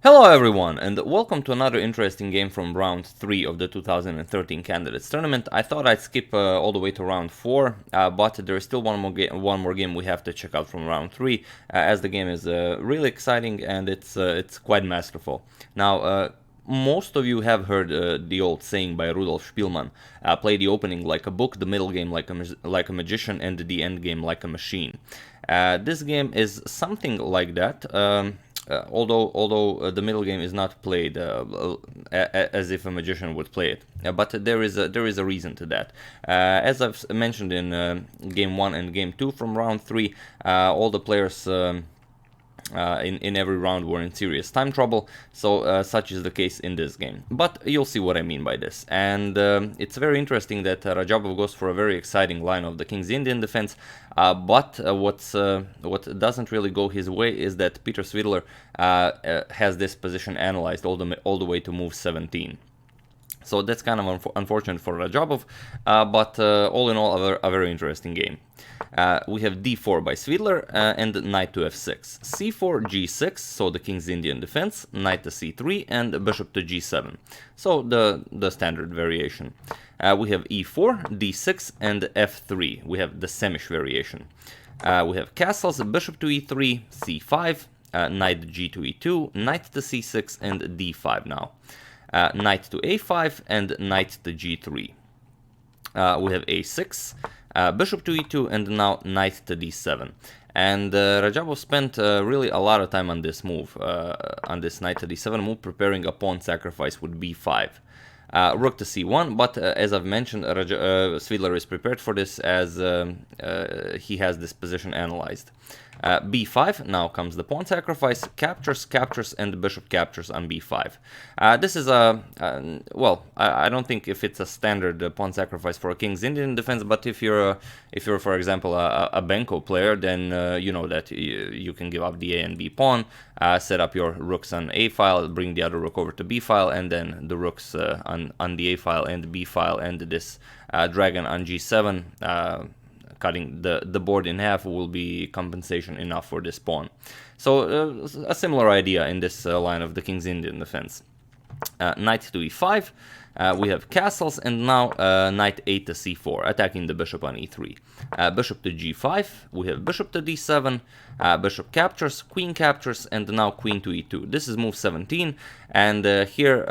Hello everyone, and welcome to another interesting game from round 3 of the 2013 Candidates Tournament. I thought I'd skip all the way to round 4, but there is still one more game we have to check out from round 3, as the game is really exciting and it's quite masterful. Now, most of you have heard the old saying by Rudolf Spielmann, play the opening like a book, the middle game like a magician, and the end game like a machine. This game is something like that. Although the middle game is not played as if a magician would play it, but there is a reason to that. As I've mentioned in game 1 and game 2 from round 3, all the players in every round were in serious time trouble, so such is the case in this game. But you'll see what I mean by this. And it's very interesting that Radjabov goes for a very exciting line of the King's Indian defense, but what doesn't really go his way is that Peter Svider has this position analyzed all the way to move 17. So that's kind of unfortunate for Radjabov, but all in all, a very interesting game. We have d4 by Svidler and knight to f6. c4, g6, so the King's Indian defense, knight to c3, and bishop to g7. So the standard variation. We have e4, d6, and f3. We have the Saemisch variation. We have castles, bishop to e3, c5, knight g to e2, knight to c6, and d5 now. Knight to a5 and knight to g3. We have a6, bishop to e2, and now knight to d7. And Radjabov spent really a lot of time on this move, on this knight to d7 move, preparing a pawn sacrifice with b5. Rook to c1, but as I've mentioned, Svidler is prepared for this as he has this position analyzed. b5, now comes the pawn sacrifice, captures, and the bishop captures on b5. This is well, I don't think if it's a standard pawn sacrifice for a King's Indian defense, but if you're for example a Benko player, then you know that you can give up the a and b pawn, set up your rooks on a file, bring the other rook over to b file, and then the rooks on the a file and the b file, and this dragon on g7. Cutting the board in half will be compensation enough for this pawn. So a similar idea in this line of the King's Indian defense. Knight to e5, we have castles, and now knight 8 to c4, attacking the bishop on e3. Bishop to g5, we have bishop to d7, bishop captures, queen captures, and now queen to e2. This is move 17, and here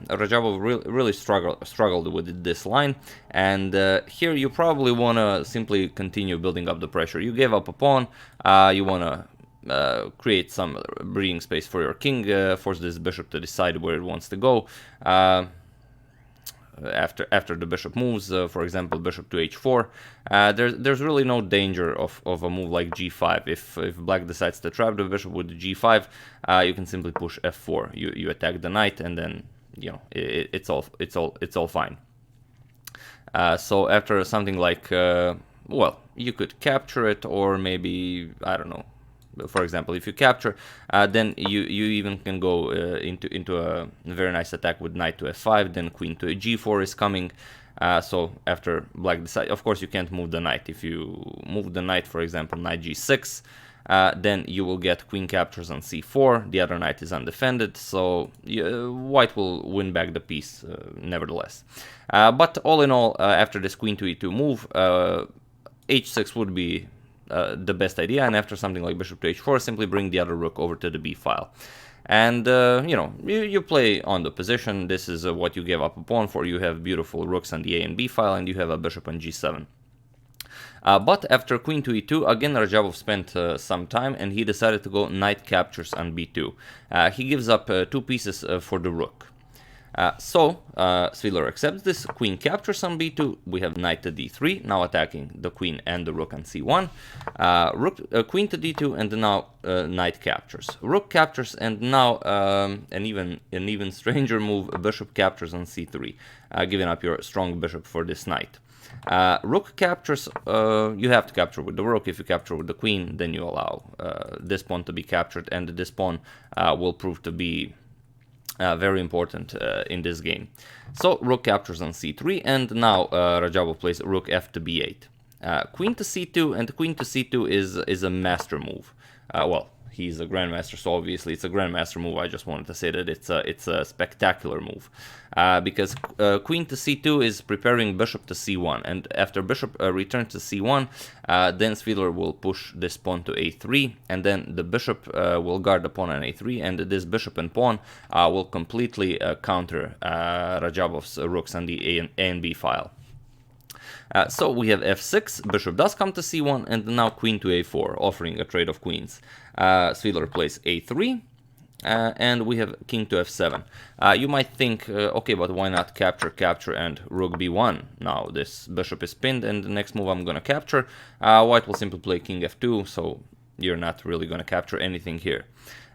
Radjabov really struggled with this line, and here you probably want to simply continue building up the pressure. You gave up a pawn, you want to create some breathing space for your king, force this bishop to decide where it wants to go. After the bishop moves, for example, bishop to h4, there's really no danger of a move like g5. If black decides to trap the bishop with g5, you can simply push f4. You attack the knight, and then you know it's all fine. So after something like well, you could capture it, or maybe I don't know. For example, if you capture, then you even can go into a very nice attack with knight to f5, then queen to g4 is coming. So after black decides, of course you can't move the knight. If you move the knight, for example, knight g6, then you will get queen captures on c4, the other knight is undefended, so white will win back the piece nevertheless. But all in all, after this queen to e2 move, h6 would be the best idea, and after something like bishop to h4, simply bring the other rook over to the b file. And you know, you play on the position. This is what you gave up a pawn for. You have beautiful rooks on the a and b file, and you have a bishop on g7. But after queen to e2, again Radjabov spent some time, and he decided to go knight captures on b2. He gives up 2 pieces for the rook. So Svidler accepts this, queen captures on b2, we have knight to d3, now attacking the queen and the rook on c1, queen to d2, and now knight captures. Rook captures, and now an even stranger move, bishop captures on c3, giving up your strong bishop for this knight. Rook captures, you have to capture with the rook. If you capture with the queen, then you allow this pawn to be captured, and this pawn will prove to be very important in this game. So rook captures on c3, and now Radjabov plays rook f to b8. Queen to c2, and queen to c2 is a master move. Well, he's a grandmaster, so obviously it's a grandmaster move. I just wanted to say that it's a spectacular move, because queen to c2 is preparing bishop to c1, and after bishop returns to c1, then Svidler will push this pawn to a3, and then the bishop will guard the pawn on a3, and this bishop and pawn will completely counter Radjabov's rooks on the A and B file. So we have f6, bishop does come to c1, and now queen to a4, offering a trade of queens. Svidler plays a3, and we have king to f7. You might think, okay, but why not capture, capture, and rook b1? Now this bishop is pinned, and the next move I'm going to capture. White will simply play king f2, so you're not really going to capture anything here.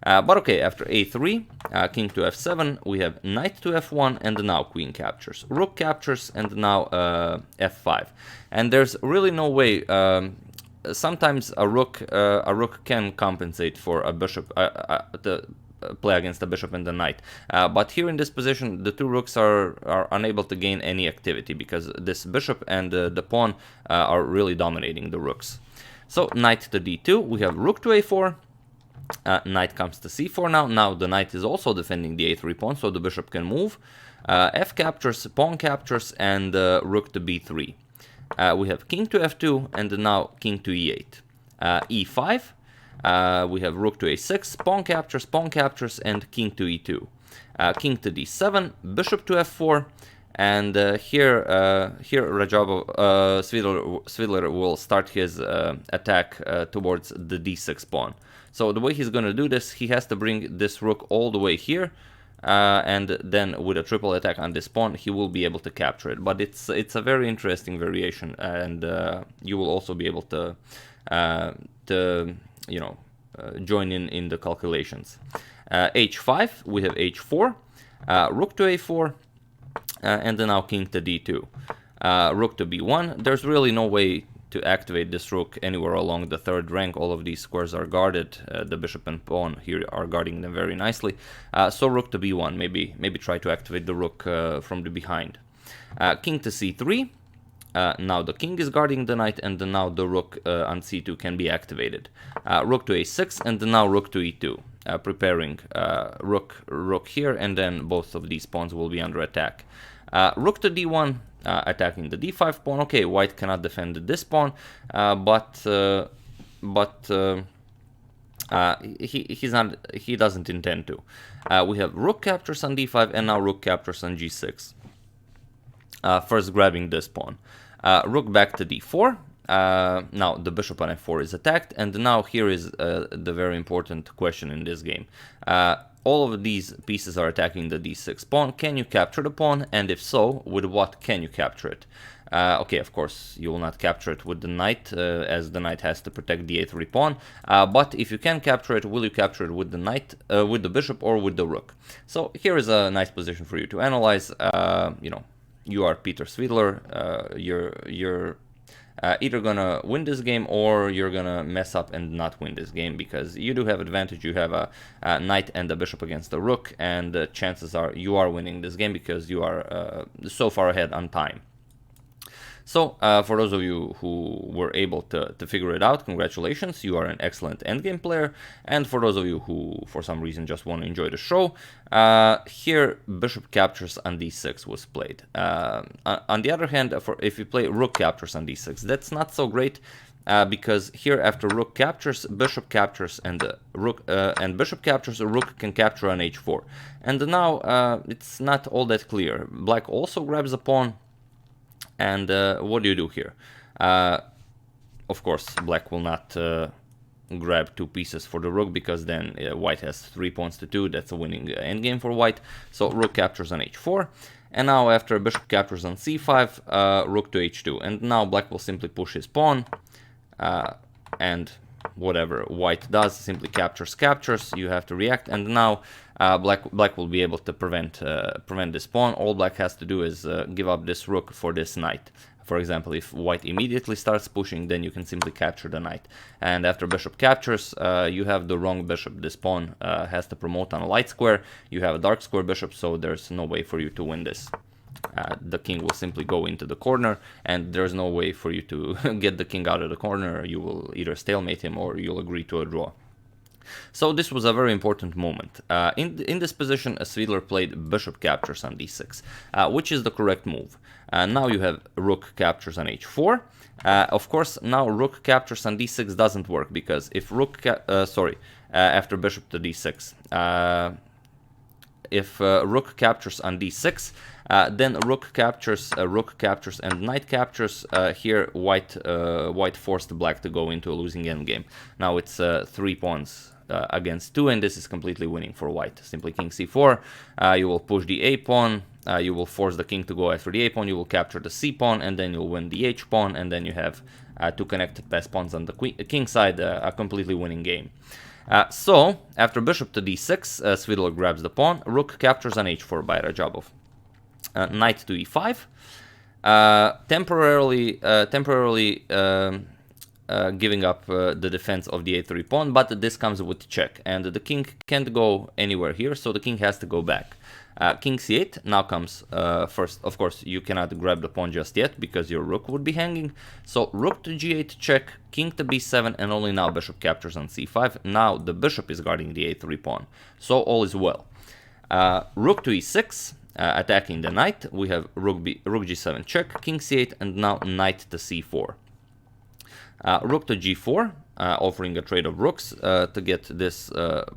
But okay, after a3, king to f7, we have knight to f1, and now queen captures. Rook captures, and now f5. And there's really no way. Sometimes a rook can compensate for a bishop to play against the bishop and the knight. But here in this position, the two rooks are unable to gain any activity because this bishop and the pawn are really dominating the rooks. So knight to d2, we have rook to a4. Knight comes to c4 now. Now the knight is also defending the a3 pawn, so the bishop can move. F captures, pawn captures, and rook to b3. We have king to f2, and now king to e8. e5, we have rook to a6, pawn captures, and king to e2. King to d7, bishop to f4, and here Radjabov, Svidler will start his attack towards the d6 pawn. So the way he's going to do this, he has to bring this rook all the way here, and then with a triple attack on this pawn, he will be able to capture it. But it's a very interesting variation, and you will also be able to join in the calculations. h5, we have h4, rook to a4, and then now king to d2. Rook to b1. There's really no way to activate this rook anywhere along the third rank. All of these squares are guarded. The bishop and pawn here are guarding them very nicely. So rook to b1. Maybe try to activate the rook from the behind. King to c3. Now the king is guarding the knight, and now the rook on c2 can be activated. Rook to a6, and now rook to e2. Preparing rook here, and then both of these pawns will be under attack. Rook to d1, attacking the d5 pawn. Okay, white cannot defend this pawn, but he doesn't intend to. We have rook captures on d5, and now rook captures on g6. First grabbing this pawn. Rook back to d4. Now the bishop on f4 is attacked, and now here is the very important question in this game. All of these pieces are attacking the d6 pawn. Can you capture the pawn? And if so, with what can you capture it? Okay, of course, you will not capture it with the knight, as the knight has to protect the a3 pawn. But if you can capture it, will you capture it with the knight, with the bishop, or with the rook? So here is a nice position for you to analyze. You are Peter Svider. You're either gonna win this game, or you're gonna mess up and not win this game, because you do have advantage. You have a knight and a bishop against the rook, and the chances are you are winning this game because you are so far ahead on time. So for those of you who were able to figure it out, congratulations, you are an excellent endgame player. And for those of you who for some reason just want to enjoy the show, here bishop captures on d6 was played. On the other hand, if you play rook captures on d6, that's not so great, because here after rook captures, bishop captures, and bishop captures, a rook can capture on h4. And now it's not all that clear. Black also grabs a pawn. And what do you do here? Of course, black will not grab two pieces for the rook, because then white has 3 pawns to 2. That's a winning endgame for white. So rook captures on h4. And now after bishop captures on c5, rook to h2. And now black will simply push his pawn. And whatever white does, simply captures. You have to react. And now black will be able to prevent this pawn. All black has to do is give up this rook for this knight. For example, if white immediately starts pushing, then you can simply capture the knight. And after bishop captures, you have the wrong bishop. This pawn has to promote on a light square. You have a dark square bishop, so there's no way for you to win this. The king will simply go into the corner, and there's no way for you to get the king out of the corner. You will either stalemate him, or you'll agree to a draw. So this was a very important moment. In this position, Svidler played bishop captures on d6, which is the correct move. Now you have rook captures on h4. Of course, now rook captures on d6 doesn't work, because if rook after bishop to d6, if rook captures on d6, then rook captures, and knight captures. Here, white forced black to go into a losing endgame. Now it's 3 pawns against 2, and this is completely winning for white. Simply king c4, you will push the a pawn, you will force the king to go after the a pawn, you will capture the c pawn, and then you'll win the h pawn, and then you have 2 connected passed pawns on the king side, a completely winning game. So, after bishop to d6, Svidler grabs the pawn, rook captures on h4 by Radjabov. Knight to e5, temporarily giving up the defense of the a3 pawn, but this comes with check, and the king can't go anywhere here, so the king has to go back. King c8 now comes first. Of course, you cannot grab the pawn just yet, because your rook would be hanging. So rook to g8 check, king to b7, and only now bishop captures on c5. Now the bishop is guarding the a3 pawn, so all is well. Rook to e6, attacking the knight. We have rook g7 check, king c8, and now knight to c4. Rook to g4, offering a trade of rooks to get this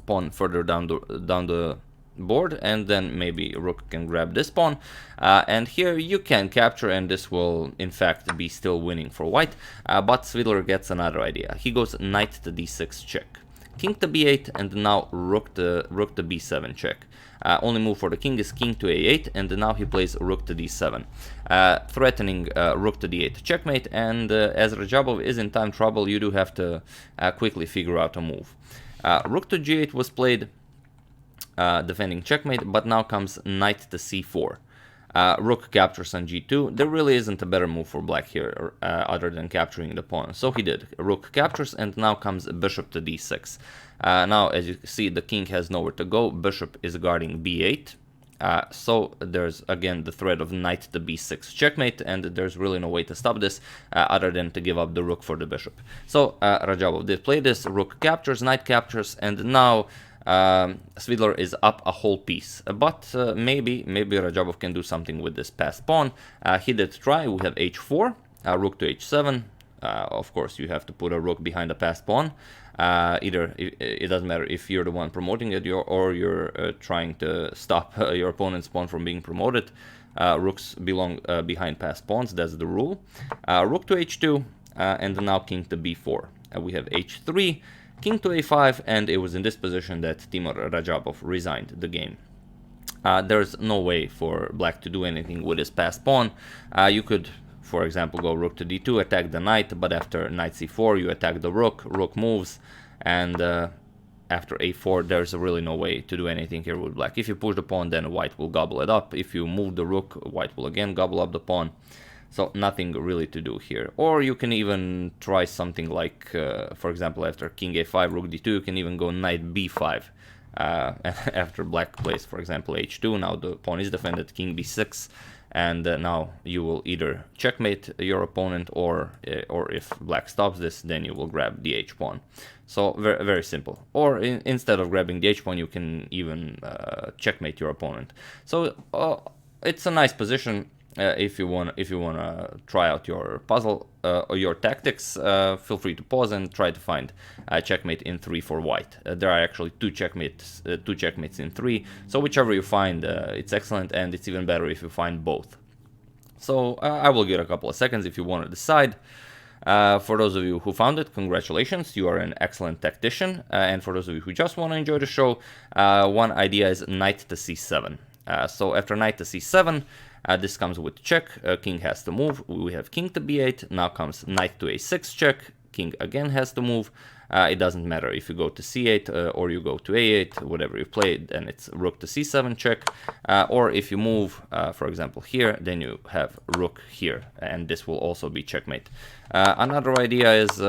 pawn further down the board, and then maybe rook can grab this pawn, and here you can capture, and this will in fact be still winning for white, but Svidler gets another idea. He goes knight to d6 check, king to b8, and now rook to b7 check. Only move for the king is king to a8, and now he plays rook to d7, threatening rook to d8 checkmate, and as Radjabov is in time trouble, you do have to quickly figure out a move. Rook to g8 was played, defending checkmate, but now comes knight to c4. Rook captures on g2. There really isn't a better move for black here, other than capturing the pawn. So he did. Rook captures, and now comes bishop to d6. Now, as you see, the king has nowhere to go. Bishop is guarding b8. So there's again the threat of knight to b6 checkmate, and there's really no way to stop this other than to give up the rook for the bishop. So Radjabov did play this. Rook captures, knight captures, and now Svidler is up a whole piece, but maybe Radjabov can do something with this passed pawn. He did try. We have h4, rook to h7. Of course, you have to put a rook behind the passed pawn. Either it doesn't matter if you're the one promoting it, or you're trying to stop your opponent's pawn from being promoted. Rooks belong behind passed pawns. That's the rule. Rook to h2, and now king to b4. We have h3. King to a5, and it was in this position that Teimour Radjabov resigned the game. There's no way for black to do anything with his passed pawn. You could, for example, go rook to d2, attack the knight, but after knight c4 you attack the rook moves, and after a4 there's really no way to do anything here with black. If you push the pawn, then white will gobble it up. If you move the rook, white will again gobble up the pawn. So nothing really to do here. Or you can even try something like, for example, after king a5, rook d2, you can even go knight b5. After black plays, for example, h2, now the pawn is defended, king b6, and now you will either checkmate your opponent, or if black stops this, then you will grab the h pawn. So very, very simple. Or instead of grabbing the h pawn, you can even checkmate your opponent. So it's a nice position. If you want to try out your puzzle or your tactics, feel free to pause and try to find a checkmate in 3 for white. There are actually two checkmates in 3, so whichever you find, it's excellent, and it's even better if you find both. So I will give it a couple of seconds if you want to decide. For those of you who found it, congratulations, you are an excellent tactician. And for those of you who just want to enjoy the show, one idea is knight to c7. So after knight to c7, this comes with check, king has to move, we have king to b8, now comes knight to a6 check, king again has to move. It doesn't matter if you go to c8 or you go to a8, whatever you play, then it's rook to c7 check, or if you move, for example here, then you have rook here, and this will also be checkmate. Another idea is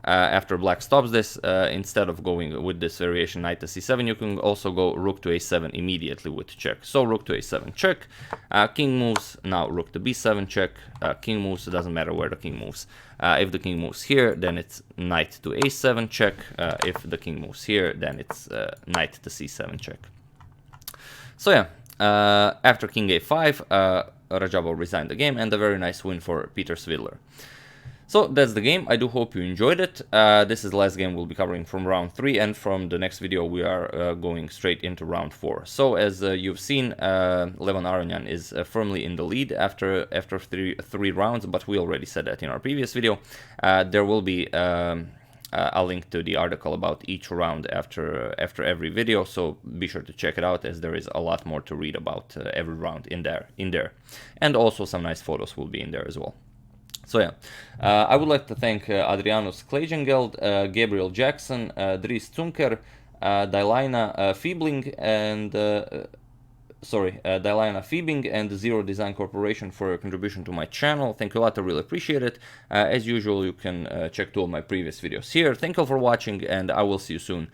after black stops this, instead of going with this variation knight to c7, you can also go rook to a7 immediately with check. So rook to a7 check, king moves, now rook to b7 check, king moves, it doesn't matter where the king moves. If the king moves here, then it's knight to a7 check. If the king moves here, then it's knight to c7 check. So yeah, after king a5, Radjabov resigned the game, and a very nice win for Peter Svider. So that's the game. I do hope you enjoyed it. This is the last game we'll be covering from round 3, and from the next video we are going straight into round 4. So as you've seen, Levon Aronian is firmly in the lead after three rounds, but we already said that in our previous video. There will be a link to the article about each round after every video, so be sure to check it out, as there is a lot more to read about every round in there, and also some nice photos will be in there as well. So yeah, I would like to thank Adrianus Klejengeld, Gabriel Jackson, Dries Zunker, Dilaina Fiebling, and Dilaina Fiebing and Zero Design Corporation for your contribution to my channel. Thank you a lot, I really appreciate it. As usual, you can check 2 of my previous videos here. Thank you all for watching, and I will see you soon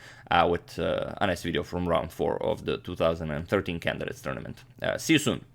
with a nice video from round 4 of the 2013 Candidates Tournament. See you soon.